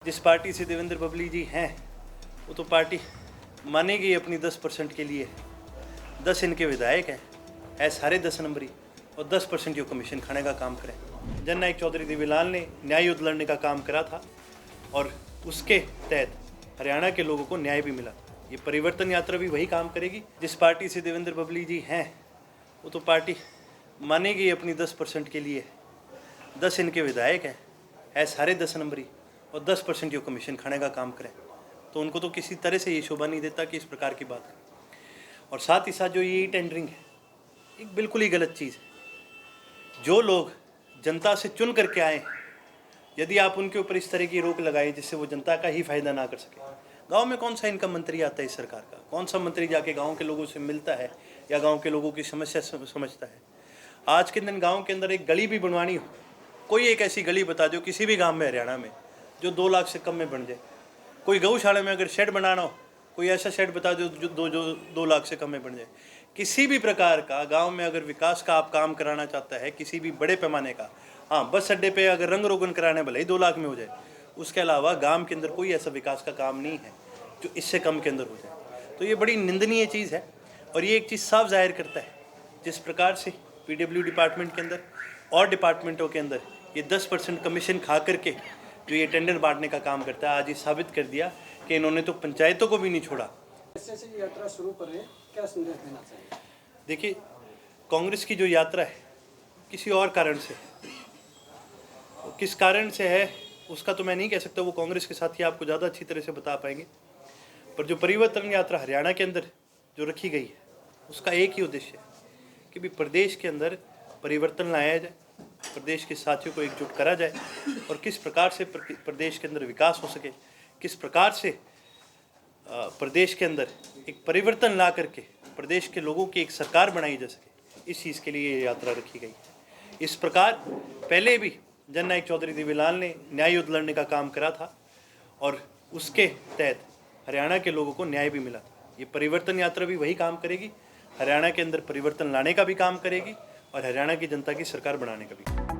जिस पार्टी से देवेंद्र बबली जी हैं वो तो पार्टी मानेगी अपनी 10% के लिए। 10 इनके विधायक हैं, है सारे 10 नंबरी, और 10% ये कमीशन खाने का काम करें। जननायक चौधरी देवीलाल ने न्याय युद्ध लड़ने का काम करा था और उसके तहत हरियाणा के लोगों को न्याय भी मिला। ये परिवर्तन यात्रा भी वही काम करेगी। जिस पार्टी से देवेंद्र बबली जी हैं वो तो पार्टी मानेगी अपनी 10% के लिए। 10 इनके विधायक हैं, है सारे 10 नंबरी, और 10% जो कमीशन खाने का काम करें, तो उनको तो किसी तरह से ये शोभा नहीं देता कि इस प्रकार की बात करें। और साथ ही साथ जो ये टेंडरिंग है, एक बिल्कुल ही गलत चीज़ है। जो लोग जनता से चुन करके आए, यदि आप उनके ऊपर इस तरह की रोक लगाएं जिससे वो जनता का ही फायदा ना कर सके। गांव में कौन सा इनका मंत्री आता है इस सरकार का? कौन सा मंत्री जाके गांव के लोगों से मिलता है या गांव के लोगों की समस्या समझता है? आज के दिन गांव के अंदर एक गली भी बनवानी हो, कोई एक ऐसी गली बता दो किसी भी गांव में हरियाणा में जो 2 लाख से कम में बन जाए। कोई गौशाला में अगर शेड बनाना हो, कोई ऐसा शेड बता दो जो 2 लाख से कम में बन जाए। किसी भी प्रकार का गांव में अगर विकास का आप काम कराना चाहता है, किसी भी बड़े पैमाने का, हाँ बस अड्डे पे अगर रंग रोगन कराने भले ही 2 लाख में हो जाए, उसके अलावा गांव के अंदर कोई ऐसा विकास का काम नहीं है जो इससे कम के अंदर हो जाए। तो ये बड़ी निंदनीय चीज़ है और ये एक चीज़ साफ जाहिर करता है जिस प्रकार से PW डिपार्टमेंट के अंदर और डिपार्टमेंटों के अंदर ये 10% कमीशन खा करके जो ये टेंडर बांटने का काम करता है, आज ये साबित कर दिया कि इन्होंने तो पंचायतों को भी नहीं छोड़ा। ऐसे यात्रा शुरू कर रहे हैं, क्या संदेश देना चाहिए? देखिए, कांग्रेस की जो यात्रा है किसी और कारण से, किस कारण से है उसका तो मैं नहीं कह सकता, वो कांग्रेस के साथी आपको ज़्यादा अच्छी तरह से बता पाएंगे। पर जो परिवर्तन यात्रा हरियाणा के अंदर जो रखी गई है, उसका एक ही उद्देश्य है कि भी प्रदेश के अंदर परिवर्तन लाया जाए, प्रदेश के साथियों को एकजुट करा जाए और किस प्रकार से प्रदेश के अंदर विकास हो सके, किस प्रकार से प्रदेश के अंदर एक परिवर्तन ला करके प्रदेश के लोगों की एक सरकार बनाई जा सके, इस चीज़ के लिए ये यात्रा रखी गई है। इस प्रकार पहले भी जननायक चौधरी देवीलाल ने न्याय युद्ध लड़ने का काम करा था और उसके तहत हरियाणा के लोगों को न्याय भी मिला। ये परिवर्तन यात्रा भी वही काम करेगी, हरियाणा के अंदर परिवर्तन लाने का भी काम करेगी और हरियाणा की जनता की सरकार बनाने का भी।